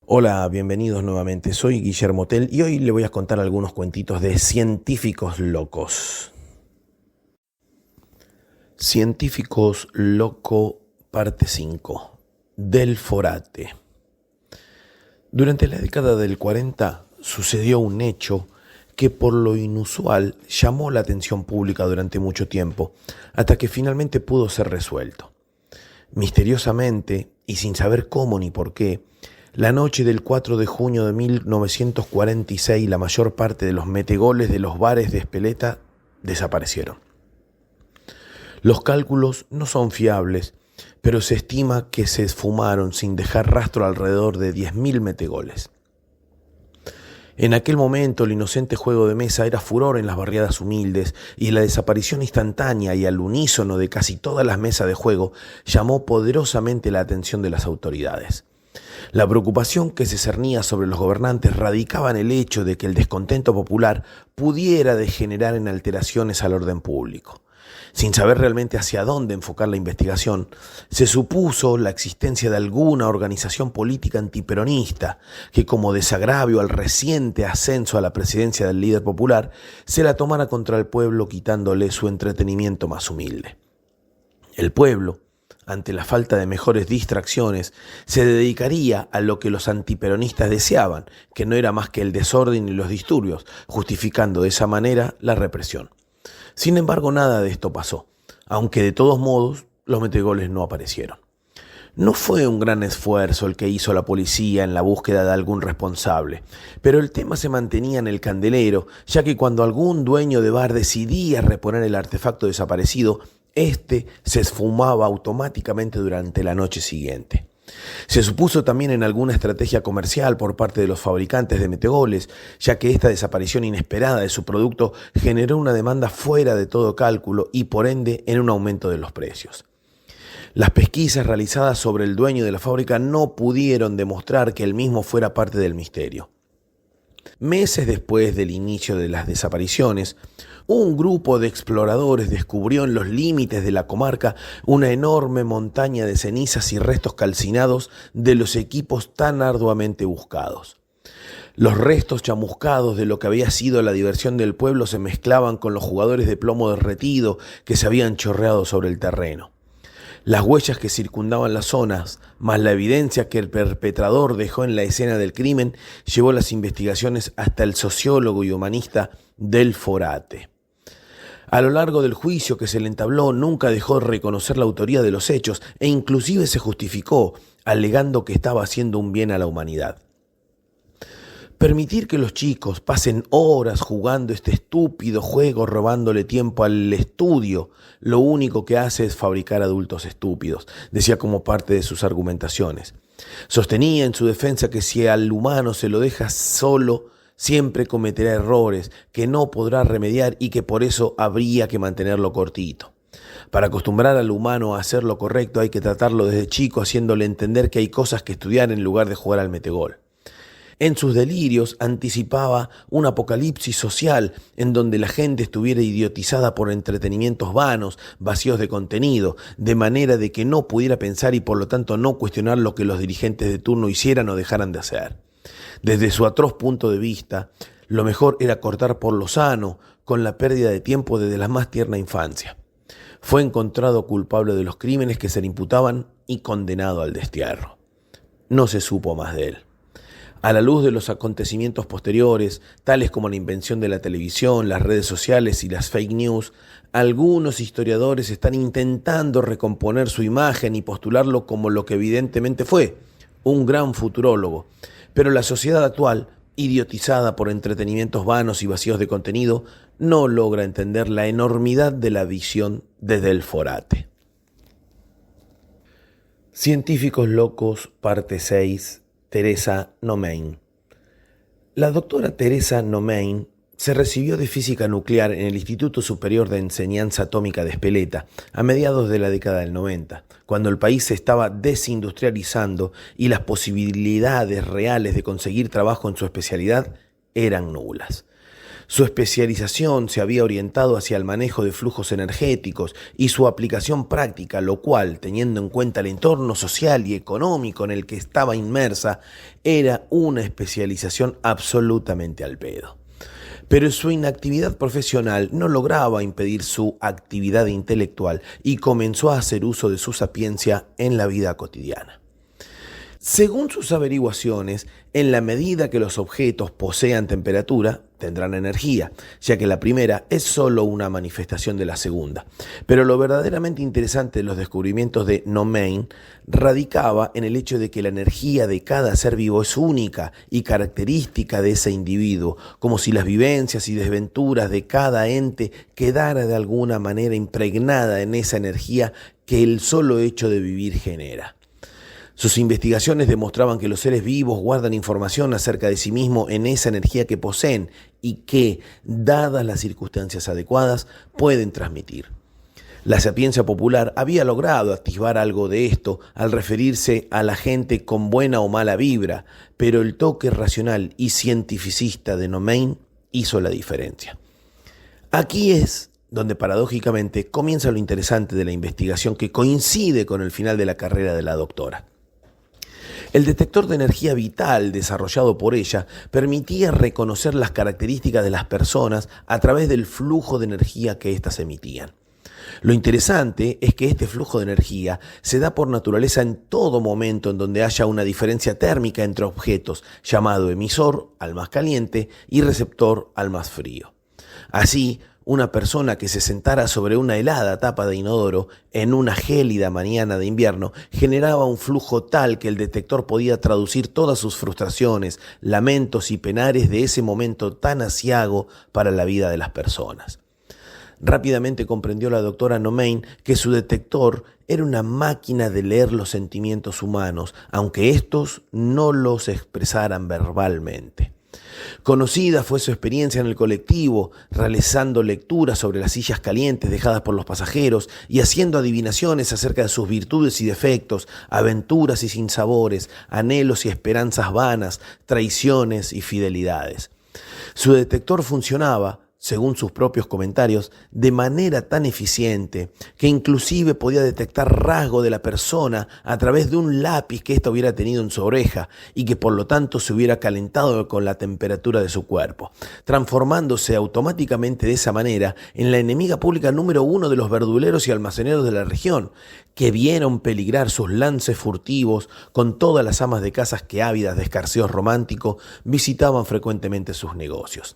Hola, bienvenidos nuevamente. Soy Guillermo Tell y hoy le voy a contar algunos cuentitos de científicos locos. Científicos loco, parte 5. Del Forate. Durante la década del 40 sucedió un hecho que por lo inusual llamó la atención pública durante mucho tiempo, hasta que finalmente pudo ser resuelto. Misteriosamente, y sin saber cómo ni por qué, la noche del 4 de junio de 1946 la mayor parte de los metegoles de los bares de Espeleta desaparecieron. Los cálculos no son fiables, pero se estima que se esfumaron sin dejar rastro alrededor de 10.000 metegoles. En aquel momento el inocente juego de mesa era furor en las barriadas humildes y la desaparición instantánea y al unísono de casi todas las mesas de juego llamó poderosamente la atención de las autoridades. La preocupación que se cernía sobre los gobernantes radicaba en el hecho de que el descontento popular pudiera degenerar en alteraciones al orden público. Sin saber realmente hacia dónde enfocar la investigación, se supuso la existencia de alguna organización política antiperonista que, como desagravio al reciente ascenso a la presidencia del líder popular, se la tomara contra el pueblo quitándole su entretenimiento más humilde. El pueblo, ante la falta de mejores distracciones, se dedicaría a lo que los antiperonistas deseaban, que no era más que el desorden y los disturbios, justificando de esa manera la represión. Sin embargo, nada de esto pasó, aunque de todos modos los metegoles no aparecieron. No fue un gran esfuerzo el que hizo la policía en la búsqueda de algún responsable, pero el tema se mantenía en el candelero, ya que cuando algún dueño de bar decidía reponer el artefacto desaparecido, este se esfumaba automáticamente durante la noche siguiente. Se supuso también en alguna estrategia comercial por parte de los fabricantes de metegoles, ya que esta desaparición inesperada de su producto generó una demanda fuera de todo cálculo y por ende en un aumento de los precios. Las pesquisas realizadas sobre el dueño de la fábrica no pudieron demostrar que él mismo fuera parte del misterio. Meses después del inicio de las desapariciones, un grupo de exploradores descubrió en los límites de la comarca una enorme montaña de cenizas y restos calcinados de los equipos tan arduamente buscados. Los restos chamuscados de lo que había sido la diversión del pueblo se mezclaban con los jugadores de plomo derretido que se habían chorreado sobre el terreno. Las huellas que circundaban las zonas, más la evidencia que el perpetrador dejó en la escena del crimen, llevó las investigaciones hasta el sociólogo y humanista Del Forate. A lo largo del juicio que se le entabló, nunca dejó de reconocer la autoría de los hechos e inclusive se justificó, alegando que estaba haciendo un bien a la humanidad. Permitir que los chicos pasen horas jugando este estúpido juego, robándole tiempo al estudio, lo único que hace es fabricar adultos estúpidos, decía como parte de sus argumentaciones. Sostenía en su defensa que si al humano se lo deja solo, siempre cometerá errores que no podrá remediar y que por eso habría que mantenerlo cortito. Para acostumbrar al humano a hacer lo correcto hay que tratarlo desde chico, haciéndole entender que hay cosas que estudiar en lugar de jugar al metegol. En sus delirios anticipaba un apocalipsis social en donde la gente estuviera idiotizada por entretenimientos vanos, vacíos de contenido, de manera de que no pudiera pensar y por lo tanto no cuestionar lo que los dirigentes de turno hicieran o dejaran de hacer. Desde su atroz punto de vista, lo mejor era cortar por lo sano, con la pérdida de tiempo desde la más tierna infancia. Fue encontrado culpable de los crímenes que se le imputaban y condenado al destierro. No se supo más de él. A la luz de los acontecimientos posteriores, tales como la invención de la televisión, las redes sociales y las fake news, algunos historiadores están intentando recomponer su imagen y postularlo como lo que evidentemente fue, un gran futurólogo. Pero la sociedad actual, idiotizada por entretenimientos vanos y vacíos de contenido, no logra entender la enormidad de la visión de Del Forate. Científicos locos, parte 6. Teresa Nomain. La doctora Teresa Nomain se recibió de física nuclear en el Instituto Superior de Enseñanza Atómica de Espeleta a mediados de la década del 90, cuando el país se estaba desindustrializando y las posibilidades reales de conseguir trabajo en su especialidad eran nulas. Su especialización se había orientado hacia el manejo de flujos energéticos y su aplicación práctica, lo cual, teniendo en cuenta el entorno social y económico en el que estaba inmersa, era una especialización absolutamente al pedo. Pero su inactividad profesional no lograba impedir su actividad intelectual y comenzó a hacer uso de su sapiencia en la vida cotidiana. Según sus averiguaciones, en la medida que los objetos posean temperatura, tendrán energía, ya que la primera es solo una manifestación de la segunda. Pero lo verdaderamente interesante de los descubrimientos de Nomain radicaba en el hecho de que la energía de cada ser vivo es única y característica de ese individuo, como si las vivencias y desventuras de cada ente quedara de alguna manera impregnada en esa energía que el solo hecho de vivir genera. Sus investigaciones demostraban que los seres vivos guardan información acerca de sí mismos en esa energía que poseen y que, dadas las circunstancias adecuadas, pueden transmitir. La sapiencia popular había logrado atisbar algo de esto al referirse a la gente con buena o mala vibra, pero el toque racional y cientificista de Nomain hizo la diferencia. Aquí es donde paradójicamente comienza lo interesante de la investigación que coincide con el final de la carrera de la doctora. El detector de energía vital desarrollado por ella permitía reconocer las características de las personas a través del flujo de energía que éstas emitían. Lo interesante es que este flujo de energía se da por naturaleza en todo momento en donde haya una diferencia térmica entre objetos, llamado emisor al más caliente y receptor al más frío. Así, una persona que se sentara sobre una helada tapa de inodoro en una gélida mañana de invierno generaba un flujo tal que el detector podía traducir todas sus frustraciones, lamentos y penares de ese momento tan aciago para la vida de las personas. Rápidamente comprendió la doctora Nomain que su detector era una máquina de leer los sentimientos humanos, aunque estos no los expresaran verbalmente. Conocida fue su experiencia en el colectivo, realizando lecturas sobre las sillas calientes dejadas por los pasajeros y haciendo adivinaciones acerca de sus virtudes y defectos, aventuras y sinsabores, anhelos y esperanzas vanas, traiciones y fidelidades. Su detector funcionaba, según sus propios comentarios, de manera tan eficiente que inclusive podía detectar rasgo de la persona a través de un lápiz que ésta hubiera tenido en su oreja y que por lo tanto se hubiera calentado con la temperatura de su cuerpo, transformándose automáticamente de esa manera en la enemiga pública número 1 de los verduleros y almaceneros de la región, que vieron peligrar sus lances furtivos con todas las amas de casas que, ávidas de escarceo romántico, visitaban frecuentemente sus negocios.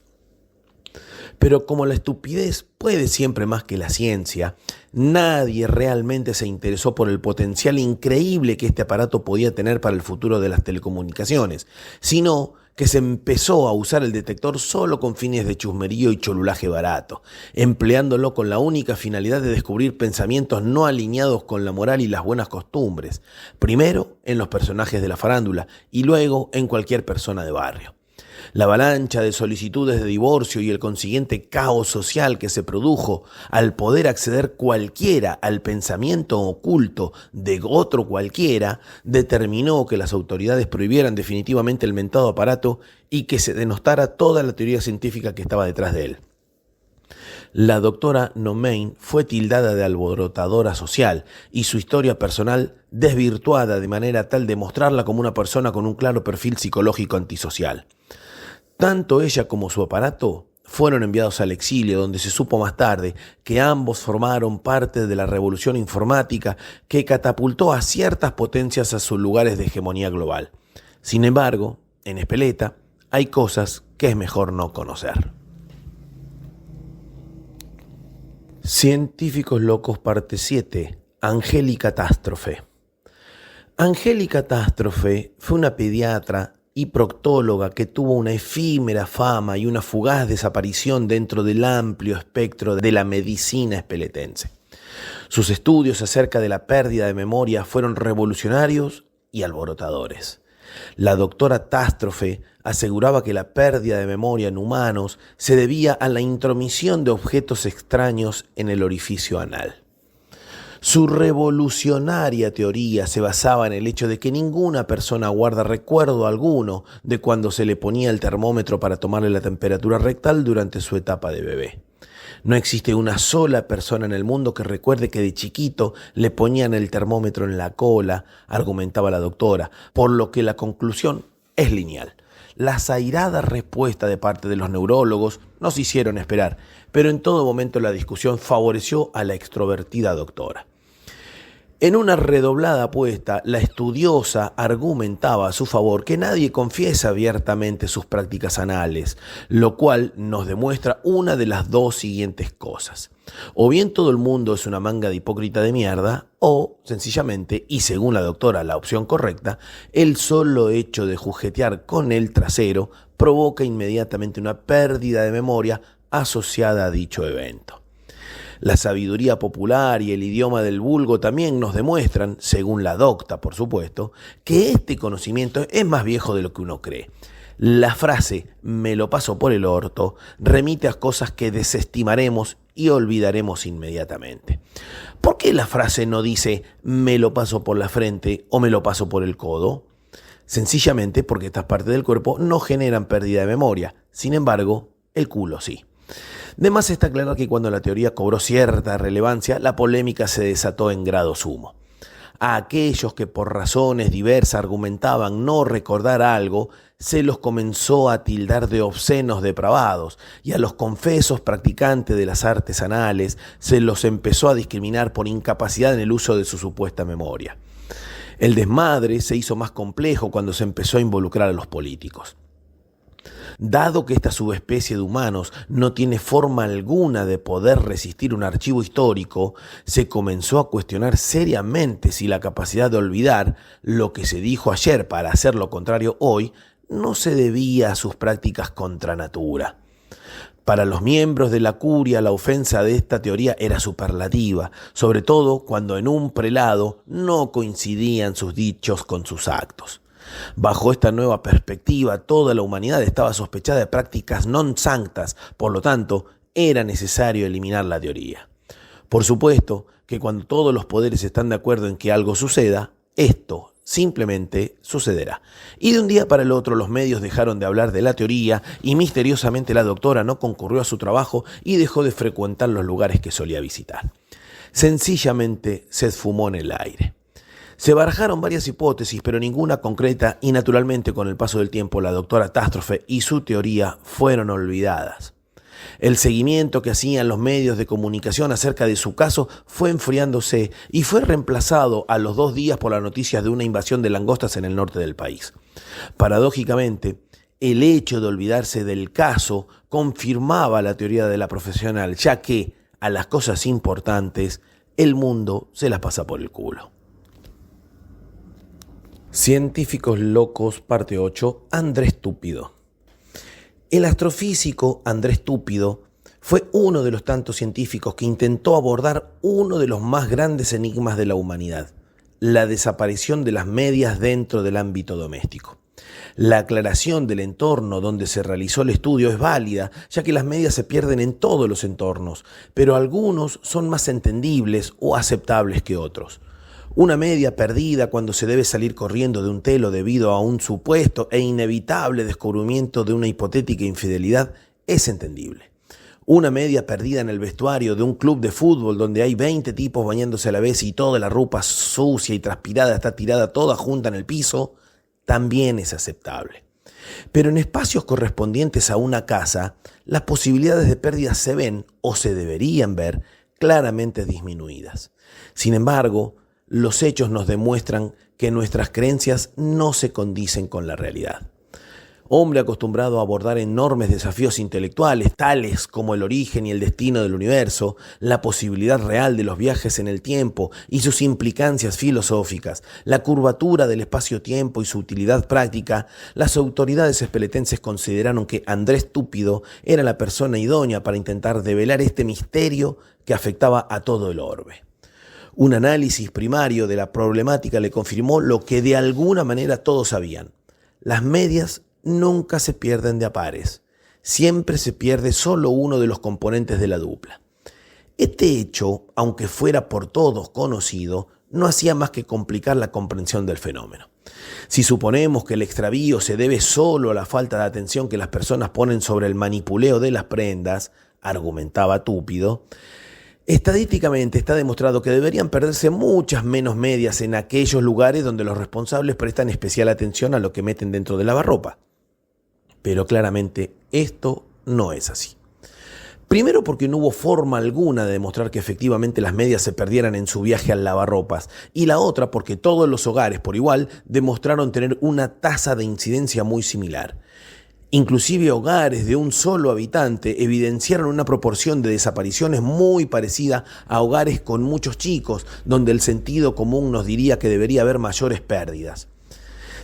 Pero como la estupidez puede siempre más que la ciencia, nadie realmente se interesó por el potencial increíble que este aparato podía tener para el futuro de las telecomunicaciones, sino que se empezó a usar el detector solo con fines de chusmerío y cholulaje barato, empleándolo con la única finalidad de descubrir pensamientos no alineados con la moral y las buenas costumbres, primero en los personajes de la farándula y luego en cualquier persona de barrio. La avalancha de solicitudes de divorcio y el consiguiente caos social que se produjo al poder acceder cualquiera al pensamiento oculto de otro cualquiera determinó que las autoridades prohibieran definitivamente el mentado aparato y que se denostara toda la teoría científica que estaba detrás de él. La doctora Nomain fue tildada de alborotadora social y su historia personal desvirtuada de manera tal de mostrarla como una persona con un claro perfil psicológico antisocial. Tanto ella como su aparato fueron enviados al exilio, donde se supo más tarde que ambos formaron parte de la revolución informática que catapultó a ciertas potencias a sus lugares de hegemonía global. Sin embargo, en Espeleta hay cosas que es mejor no conocer. Científicos locos parte 7. Angélica Catástrofe. Angélica Catástrofe fue una pediatra y proctóloga que tuvo una efímera fama y una fugaz desaparición dentro del amplio espectro de la medicina espeletense. Sus estudios acerca de la pérdida de memoria fueron revolucionarios y alborotadores. La doctora Catástrofe aseguraba que la pérdida de memoria en humanos se debía a la intromisión de objetos extraños en el orificio anal. Su revolucionaria teoría se basaba en el hecho de que ninguna persona guarda recuerdo alguno de cuando se le ponía el termómetro para tomarle la temperatura rectal durante su etapa de bebé. No existe una sola persona en el mundo que recuerde que de chiquito le ponían el termómetro en la cola, argumentaba la doctora, por lo que la conclusión es lineal. Las airadas respuestas de parte de los neurólogos nos hicieron esperar, pero en todo momento la discusión favoreció a la extrovertida doctora. En una redoblada apuesta, la estudiosa argumentaba a su favor que nadie confiesa abiertamente sus prácticas anales, lo cual nos demuestra una de las dos siguientes cosas. O bien todo el mundo es una manga de hipócrita de mierda, o, sencillamente, y según la doctora la opción correcta, el solo hecho de juguetear con el trasero provoca inmediatamente una pérdida de memoria asociada a dicho evento. La sabiduría popular y el idioma del vulgo también nos demuestran, según la docta por supuesto, que este conocimiento es más viejo de lo que uno cree. La frase "me lo paso por el orto" remite a cosas que desestimaremos y olvidaremos inmediatamente. ¿Por qué la frase no dice "me lo paso por la frente" o "me lo paso por el codo"? Sencillamente porque estas partes del cuerpo no generan pérdida de memoria, sin embargo, el culo sí. De más está claro que cuando la teoría cobró cierta relevancia, la polémica se desató en grado sumo. A aquellos que por razones diversas argumentaban no recordar algo, se los comenzó a tildar de obscenos depravados, y a los confesos practicantes de las artes anales se los empezó a discriminar por incapacidad en el uso de su supuesta memoria. El desmadre se hizo más complejo cuando se empezó a involucrar a los políticos. Dado que esta subespecie de humanos no tiene forma alguna de poder resistir un archivo histórico, se comenzó a cuestionar seriamente si la capacidad de olvidar lo que se dijo ayer para hacer lo contrario hoy no se debía a sus prácticas contra natura. Para los miembros de la curia, la ofensa de esta teoría era superlativa, sobre todo cuando en un prelado no coincidían sus dichos con sus actos. Bajo esta nueva perspectiva, toda la humanidad estaba sospechada de prácticas non sanctas, por lo tanto, era necesario eliminar la teoría. Por supuesto que cuando todos los poderes están de acuerdo en que algo suceda, esto simplemente sucederá. Y de un día para el otro los medios dejaron de hablar de la teoría y misteriosamente la doctora no concurrió a su trabajo y dejó de frecuentar los lugares que solía visitar. Sencillamente se esfumó en el aire. Se barajaron varias hipótesis, pero ninguna concreta, y naturalmente con el paso del tiempo la doctora Catástrofe y su teoría fueron olvidadas. El seguimiento que hacían los medios de comunicación acerca de su caso fue enfriándose y fue reemplazado a los 2 días por las noticias de una invasión de langostas en el norte del país. Paradójicamente, el hecho de olvidarse del caso confirmaba la teoría de la profesional, ya que a las cosas importantes el mundo se las pasa por el culo. Científicos locos, parte 8, Andrés Túpido. El astrofísico Andrés Túpido fue uno de los tantos científicos que intentó abordar uno de los más grandes enigmas de la humanidad, la desaparición de las medias dentro del ámbito doméstico. La aclaración del entorno donde se realizó el estudio es válida, ya que las medias se pierden en todos los entornos, pero algunos son más entendibles o aceptables que otros. Una media perdida cuando se debe salir corriendo de un telo debido a un supuesto e inevitable descubrimiento de una hipotética infidelidad es entendible. Una media perdida en el vestuario de un club de fútbol donde hay 20 tipos bañándose a la vez y toda la ropa sucia y transpirada está tirada toda junta en el piso, también es aceptable. Pero en espacios correspondientes a una casa, las posibilidades de pérdida se ven, o se deberían ver, claramente disminuidas. Sin embargo, los hechos nos demuestran que nuestras creencias no se condicen con la realidad. Hombre acostumbrado a abordar enormes desafíos intelectuales, tales como el origen y el destino del universo, la posibilidad real de los viajes en el tiempo y sus implicancias filosóficas, la curvatura del espacio-tiempo y su utilidad práctica, las autoridades espeletenses consideraron que Andrés Túpido era la persona idónea para intentar develar este misterio que afectaba a todo el orbe. Un análisis primario de la problemática le confirmó lo que de alguna manera todos sabían. Las medias nunca se pierden de a pares. Siempre se pierde solo uno de los componentes de la dupla. Este hecho, aunque fuera por todos conocido, no hacía más que complicar la comprensión del fenómeno. Si suponemos que el extravío se debe solo a la falta de atención que las personas ponen sobre el manipuleo de las prendas, argumentaba Túpido, estadísticamente está demostrado que deberían perderse muchas menos medias en aquellos lugares donde los responsables prestan especial atención a lo que meten dentro del lavarropa. Pero claramente esto no es así. Primero porque no hubo forma alguna de demostrar que efectivamente las medias se perdieran en su viaje al lavarropas, y la otra porque todos los hogares por igual demostraron tener una tasa de incidencia muy similar. Inclusive hogares de un solo habitante evidenciaron una proporción de desapariciones muy parecida a hogares con muchos chicos, donde el sentido común nos diría que debería haber mayores pérdidas.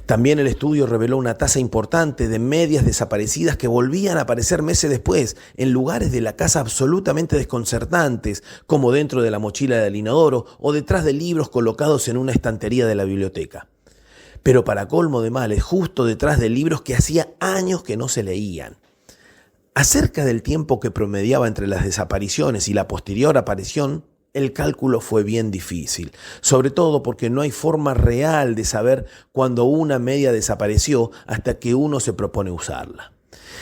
También el estudio reveló una tasa importante de medias desaparecidas que volvían a aparecer meses después en lugares de la casa absolutamente desconcertantes, como dentro de la mochila del inodoro o detrás de libros colocados en una estantería de la biblioteca. Pero para colmo de males, justo detrás de libros que hacía años que no se leían. Acerca del tiempo que promediaba entre las desapariciones y la posterior aparición, el cálculo fue bien difícil, sobre todo porque no hay forma real de saber cuándo una media desapareció hasta que uno se propone usarla.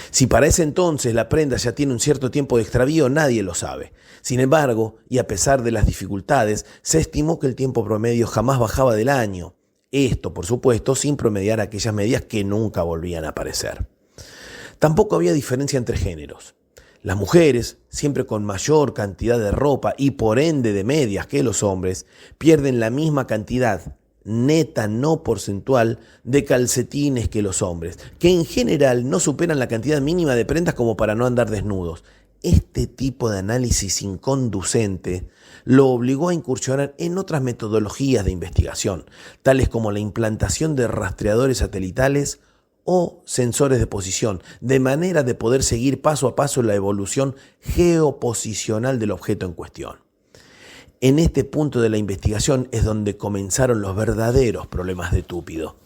Si para ese entonces la prenda ya tiene un cierto tiempo de extravío, nadie lo sabe. Sin embargo, y a pesar de las dificultades, se estimó que el tiempo promedio jamás bajaba del año. Esto, por supuesto, sin promediar aquellas medias que nunca volvían a aparecer. Tampoco había diferencia entre géneros. Las mujeres, siempre con mayor cantidad de ropa y por ende de medias que los hombres, pierden la misma cantidad, neta no porcentual, de calcetines que los hombres, que en general no superan la cantidad mínima de prendas como para no andar desnudos. Este tipo de análisis inconducente lo obligó a incursionar en otras metodologías de investigación, tales como la implantación de rastreadores satelitales o sensores de posición, de manera de poder seguir paso a paso la evolución geoposicional del objeto en cuestión. En este punto de la investigación es donde comenzaron los verdaderos problemas de Túpido.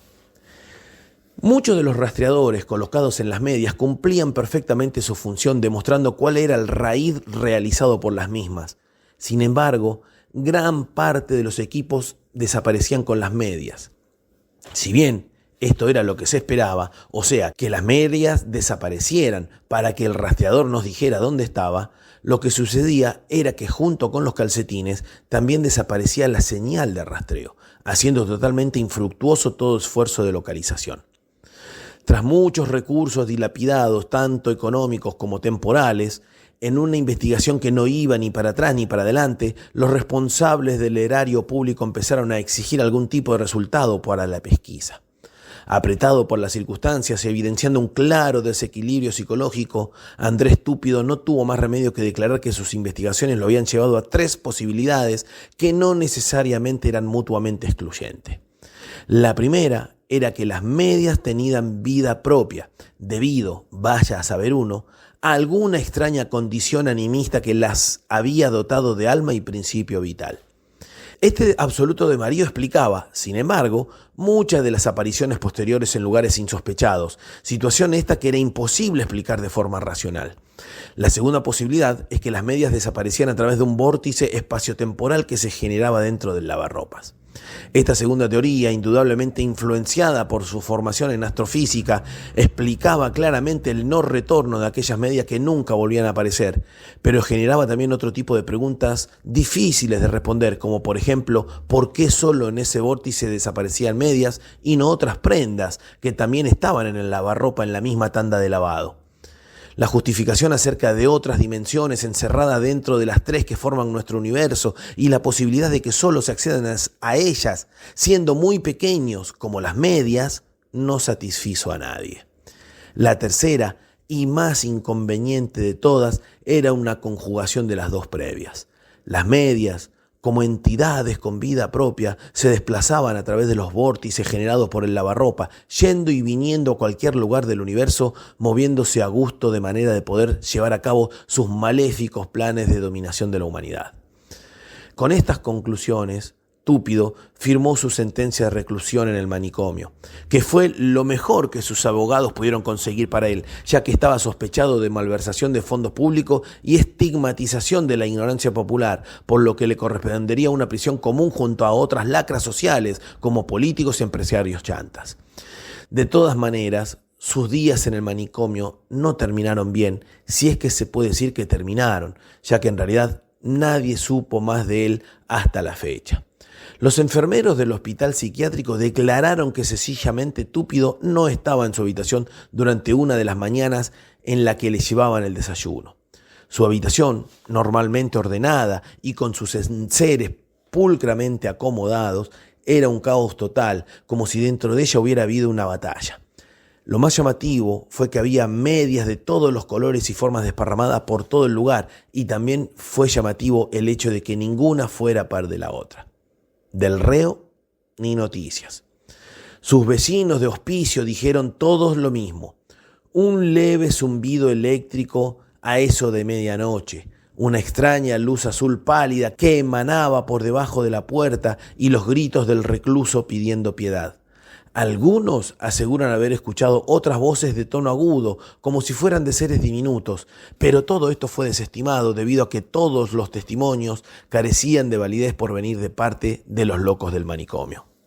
Muchos de los rastreadores colocados en las medias cumplían perfectamente su función, demostrando cuál era el raíz realizado por las mismas. Sin embargo, gran parte de los equipos desaparecían con las medias. Si bien esto era lo que se esperaba, o sea, que las medias desaparecieran para que el rastreador nos dijera dónde estaba, lo que sucedía era que junto con los calcetines también desaparecía la señal de rastreo, haciendo totalmente infructuoso todo esfuerzo de localización. Tras muchos recursos dilapidados, tanto económicos como temporales, en una investigación que no iba ni para atrás ni para adelante, los responsables del erario público empezaron a exigir algún tipo de resultado para la pesquisa. Apretado por las circunstancias y evidenciando un claro desequilibrio psicológico, Andrés Túpido no tuvo más remedio que declarar que sus investigaciones lo habían llevado a 3 posibilidades que no necesariamente eran mutuamente excluyentes. La primera era que las medias tenían vida propia, debido, vaya a saber uno, a alguna extraña condición animista que las había dotado de alma y principio vital. Este absoluto de Mario explicaba, sin embargo, muchas de las apariciones posteriores en lugares insospechados, situación esta que era imposible explicar de forma racional. La segunda posibilidad es que las medias desaparecían a través de un vórtice espaciotemporal que se generaba dentro del lavarropas. Esta segunda teoría, indudablemente influenciada por su formación en astrofísica, explicaba claramente el no retorno de aquellas medias que nunca volvían a aparecer, pero generaba también otro tipo de preguntas difíciles de responder, como por ejemplo, ¿por qué solo en ese vórtice desaparecían medias y no otras prendas que también estaban en el lavarropa en la misma tanda de lavado? La justificación acerca de otras dimensiones encerradas dentro de las 3 que forman nuestro universo y la posibilidad de que solo se accedan a ellas siendo muy pequeños como las medias no satisfizo a nadie. La tercera y más inconveniente de todas era una conjugación de las 2 previas. Las medias, como entidades con vida propia, se desplazaban a través de los vórtices generados por el lavarropa, yendo y viniendo a cualquier lugar del universo, moviéndose a gusto de manera de poder llevar a cabo sus maléficos planes de dominación de la humanidad. Con estas conclusiones, Túpido firmó su sentencia de reclusión en el manicomio, que fue lo mejor que sus abogados pudieron conseguir para él, ya que estaba sospechado de malversación de fondos públicos y estigmatización de la ignorancia popular, por lo que le correspondería una prisión común junto a otras lacras sociales como políticos y empresarios chantas. De todas maneras, sus días en el manicomio no terminaron bien, si es que se puede decir que terminaron, ya que en realidad nadie supo más de él hasta la fecha. Los enfermeros del hospital psiquiátrico declararon que sencillamente Túpido no estaba en su habitación durante una de las mañanas en la que le llevaban el desayuno. Su habitación, normalmente ordenada y con sus enseres pulcramente acomodados, era un caos total, como si dentro de ella hubiera habido una batalla. Lo más llamativo fue que había medias de todos los colores y formas desparramadas por todo el lugar, y también fue llamativo el hecho de que ninguna fuera par de la otra. Del reo, ni noticias. Sus vecinos de hospicio dijeron todos lo mismo. Un leve zumbido eléctrico a eso de medianoche, una extraña luz azul pálida que emanaba por debajo de la puerta y los gritos del recluso pidiendo piedad. Algunos aseguran haber escuchado otras voces de tono agudo, como si fueran de seres diminutos, pero todo esto fue desestimado debido a que todos los testimonios carecían de validez por venir de parte de los locos del manicomio.